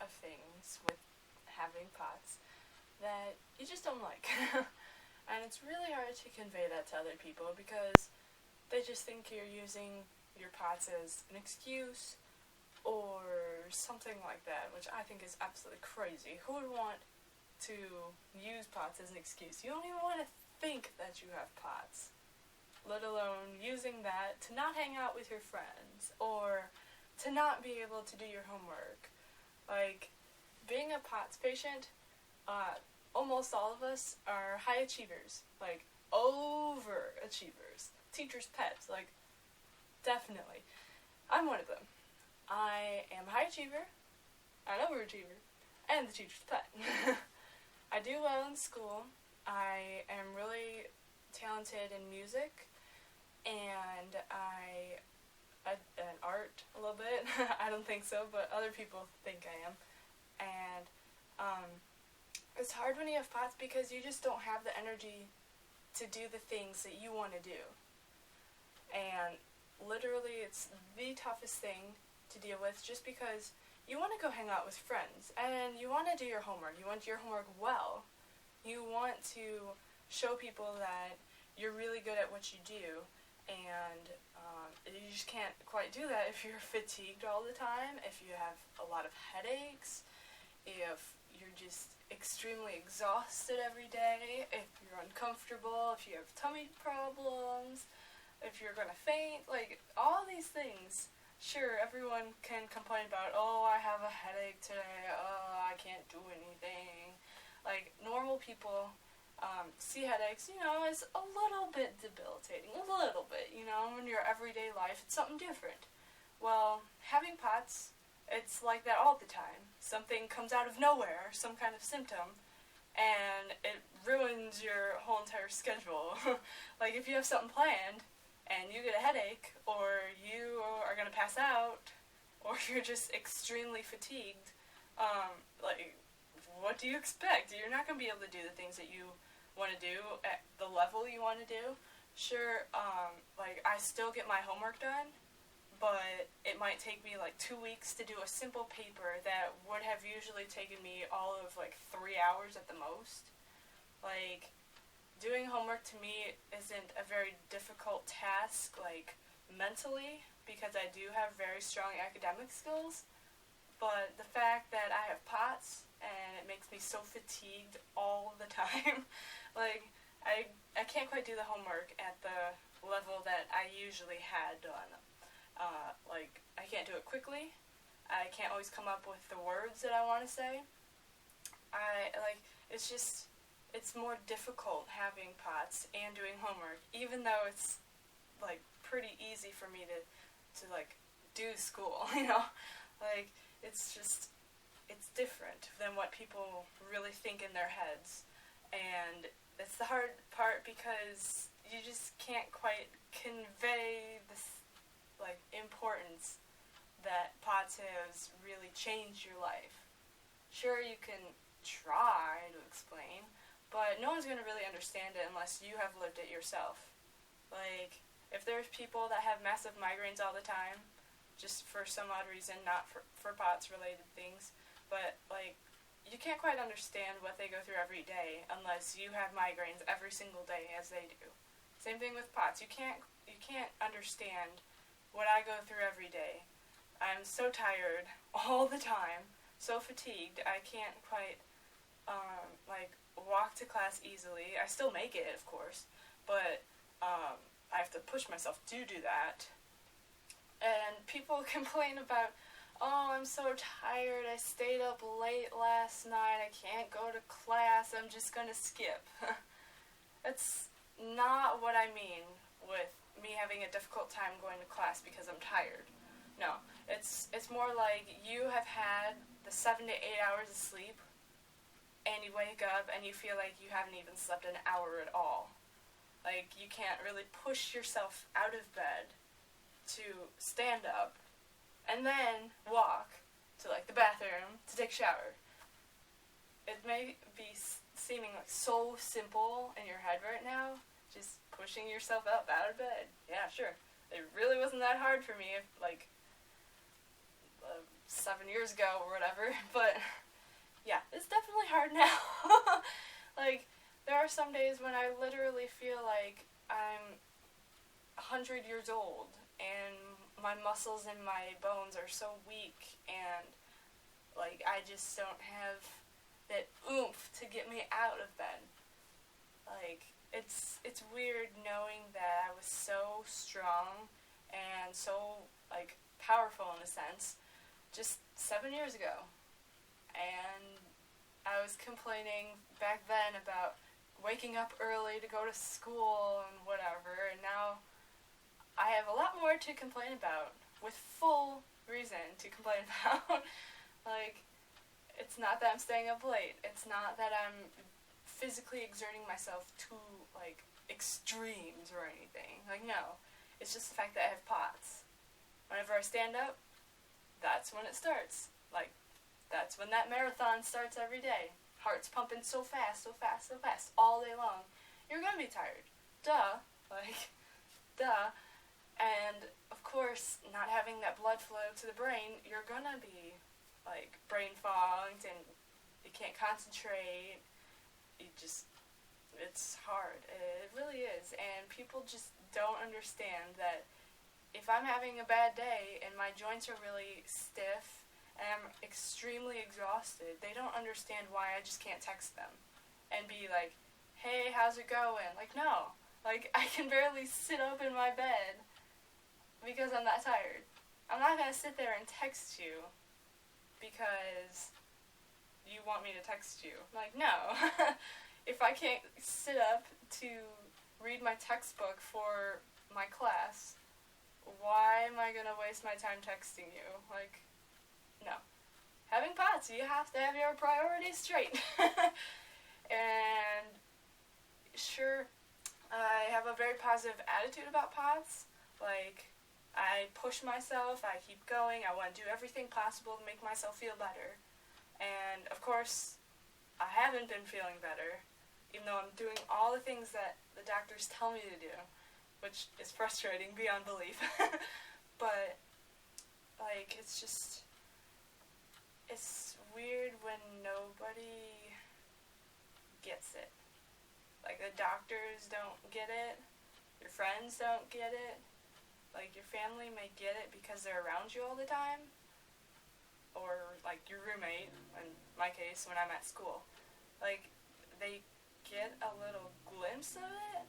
of things with having POTS that you just don't like. And it's really hard to convey that to other people because they just think you're using your POTS as an excuse or something like that, which I think is absolutely crazy. Who would want to use POTS as an excuse? You don't even want to think that you have POTS, let alone using that to not hang out with your friends or to not be able to do your homework. Like, being a POTS patient, almost all of us are high achievers, like overachievers, teachers' pets, like definitely. I'm one of them. I am a high achiever, an overachiever, and the teacher's pet. I do well in school. I am really talented in music, and in art a little bit. I don't think so, but other people think I am. And it's hard when you have POTS because you just don't have the energy to do the things that you want to do. And literally, it's the toughest thing to deal with just because you want to go hang out with friends and you want to do your homework. You want to do your homework well. You want to show people that you're really good at what you do, and you just can't quite do that if you're fatigued all the time, if you have a lot of headaches, if you're just extremely exhausted every day, if you're uncomfortable, if you have tummy problems, if you're going to faint, like, all these things. Sure, everyone can complain about, oh, I have a headache today, oh, I can't do anything. Like, normal people see headaches, as a little bit debilitating, a little bit, in your everyday life, it's something different. Well, having POTS, it's like that all the time. Something comes out of nowhere, some kind of symptom, and it ruins your whole entire schedule. Like, if you have something planned, and you get a headache, or you are going to pass out, or you're just extremely fatigued, what do you expect? You're not going to be able to do the things that you want to do at the level you want to do. Sure, I still get my homework done, but it might take me 2 weeks to do a simple paper that would have usually taken me all of 3 hours at the most. Doing homework to me isn't a very difficult task, mentally, because I do have very strong academic skills, but the fact that I have POTS and it makes me so fatigued all the time, I can't quite do the homework at the level that I usually had done. I can't do it quickly. I can't always come up with the words that I want to say. It's more difficult having POTS and doing homework, even though it's, pretty easy for me to do school, it's different than what people really think in their heads, and it's the hard part because you just can't quite convey this, importance that POTS has really changed your life. Sure, you can try to explain, but no one's going to really understand it unless you have lived it yourself. If there's people that have massive migraines all the time, just for some odd reason, not for POTS-related things, but, you can't quite understand what they go through every day unless you have migraines every single day as they do. Same thing with POTS. You can't understand what I go through every day. I'm so tired all the time, so fatigued, I can't quite, walk to class easily. I still make it, of course, but I have to push myself to do that. And people complain about, oh, I'm so tired, I stayed up late last night, I can't go to class, I'm just gonna skip. That's not what I mean with me having a difficult time going to class because I'm tired. No, it's more like you have had the 7 to 8 hours of sleep, and you wake up and you feel like you haven't even slept an hour at all. You can't really push yourself out of bed to stand up and then walk to the bathroom to take a shower. It may be seeming so simple in your head right now, just pushing yourself up out of bed. Yeah, sure. It really wasn't that hard for me 7 years ago or whatever, but yeah, it's definitely hard now. Like, there are some days when I literally feel like I'm 100 years old and my muscles and my bones are so weak, and like I just don't have that oomph to get me out of bed. Like, it's weird knowing that I was so strong and so like powerful in a sense just 7 years ago, and I was complaining back then about waking up early to go to school and whatever, and now I have a lot more to complain about, with full reason to complain about. Like, it's not that I'm staying up late. It's not that I'm physically exerting myself to, like, extremes or anything. Like, no. It's just the fact that I have POTS. Whenever I stand up, that's when it starts. Like, that's when that marathon starts every day. Heart's pumping so fast, so fast, so fast, all day long. You're gonna be tired. Duh. Like, duh. And, of course, not having that blood flow to the brain, you're gonna be, like, brain fogged, and you can't concentrate. It's hard. It really is. And people just don't understand that if I'm having a bad day and my joints are really stiff and I'm extremely exhausted, they don't understand why I just can't text them and be like, hey, how's it going? Like, no. Like, I can barely sit up in my bed because I'm that tired. I'm not going to sit there and text you because you want me to text you. Like, no. If I can't sit up to read my textbook for my class, why am I going to waste my time texting you? Like, no. Having POTS, you have to have your priorities straight. And sure, I have a very positive attitude about POTS. Like, I push myself, I keep going, I want to do everything possible to make myself feel better. And, of course, I haven't been feeling better, even though I'm doing all the things that the doctors tell me to do, which is frustrating beyond belief. But, like, it's weird when nobody gets it. Like, the doctors don't get it, your friends don't get it. Like, your family may get it because they're around you all the time, or, like, your roommate, in my case, when I'm at school. Like, they get a little glimpse of it,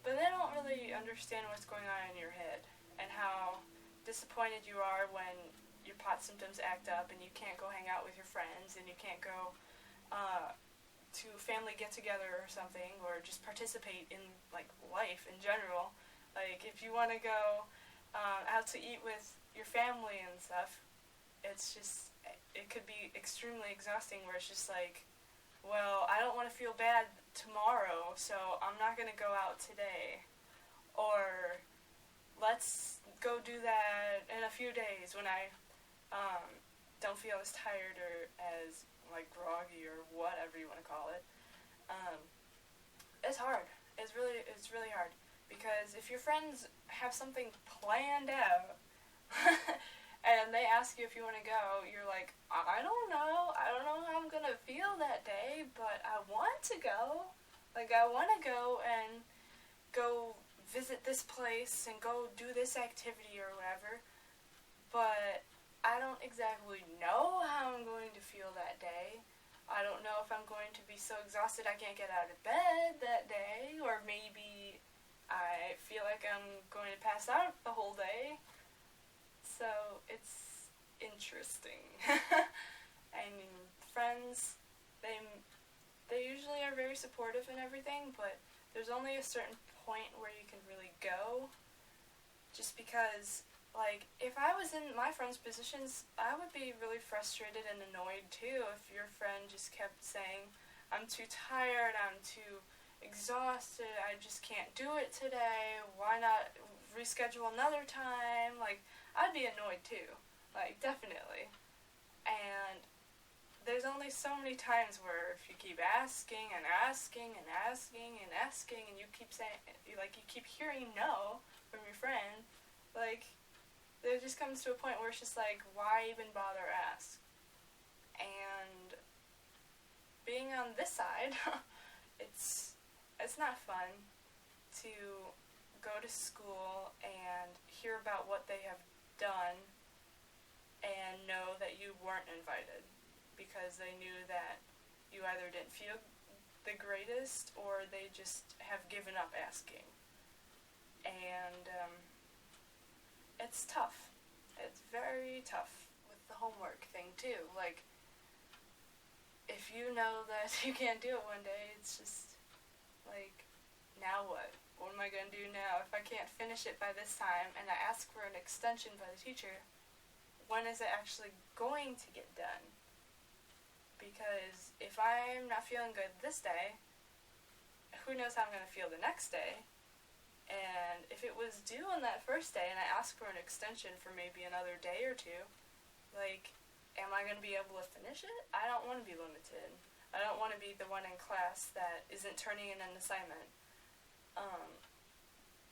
but they don't really understand what's going on in your head, and how disappointed you are when your POTS symptoms act up, and you can't go hang out with your friends, and you can't go to family get-together or something, or just participate in, like, life in general. Like, if you want to go out to eat with your family and stuff, it could be extremely exhausting, where it's just like, well, I don't want to feel bad tomorrow, so I'm not going to go out today. Or, let's go do that in a few days when I don't feel as tired or as, like, groggy or whatever you want to call it. It's hard. It's really hard. Because if your friends have something planned out and they ask you if you want to go, you're like, I don't know how I'm going to feel that day, but I want to go. Like, I want to go and go visit this place and go do this activity or whatever, but I don't exactly know how I'm going to feel that day. I don't know if I'm going to be so exhausted I can't get out of bed that day, or maybe I feel like I'm going to pass out the whole day. So, it's interesting. I mean, friends, they usually are very supportive and everything, but there's only a certain point where you can really go. Just because, like, if I was in my friend's positions, I would be really frustrated and annoyed too if your friend just kept saying, I'm too tired, I'm too exhausted, I just can't do it today, why not reschedule another time? Like, I'd be annoyed too, like, definitely. And there's only so many times where if you keep asking and asking and asking and asking, and you keep saying, like, you keep hearing no from your friend, like, there's it just comes to a point where it's just like, why even bother ask? And being on this side, it's not fun to go to school and hear about what they have done and know that you weren't invited because they knew that you either didn't feel the greatest or they just have given up asking. And it's tough. It's very tough with the homework thing too. Like, if you know that you can't do it one day, it's just like, now what? What am I going to do now? If I can't finish it by this time and I ask for an extension by the teacher, when is it actually going to get done? Because if I'm not feeling good this day, who knows how I'm going to feel the next day? And if it was due on that first day and I asked for an extension for maybe another day or two, like, am I going to be able to finish it? I don't want to be limited. I don't want to be the one in class that isn't turning in an assignment.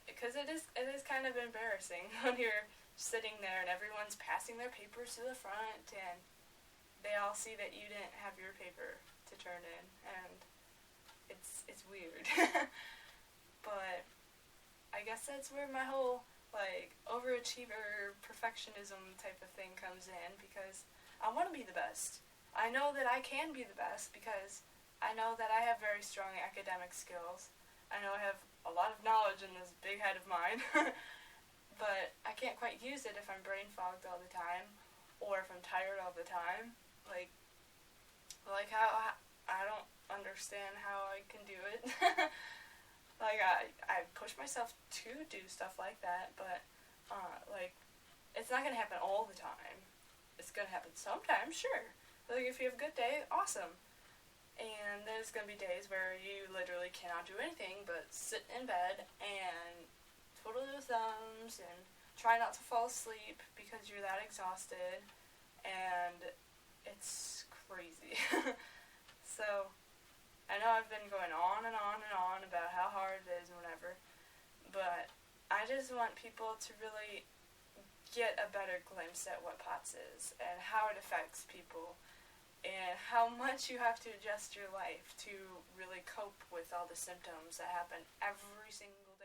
Because it is kind of embarrassing when you're sitting there and everyone's passing their papers to the front and they all see that you didn't have your paper to turn in, and it's weird. But I guess that's where my whole, like, overachiever perfectionism type of thing comes in, because I want to be the best. I know that I can be the best because I know that I have very strong academic skills. I know I have a lot of knowledge in this big head of mine, but I can't quite use it if I'm brain fogged all the time or if I'm tired all the time. Like how I don't understand how I can do it. Like, I push myself to do stuff like that, but, like, it's not going to happen all the time. It's going to happen sometimes, sure. Like, if you have a good day, awesome. And there's going to be days where you literally cannot do anything but sit in bed and twiddle your thumbs and try not to fall asleep because you're that exhausted, and it's crazy. So, I know I've been going on and on and on about how hard it is and whatever, but I just want people to really get a better glimpse at what POTS is and how it affects people and how much you have to adjust your life to really cope with all the symptoms that happen every single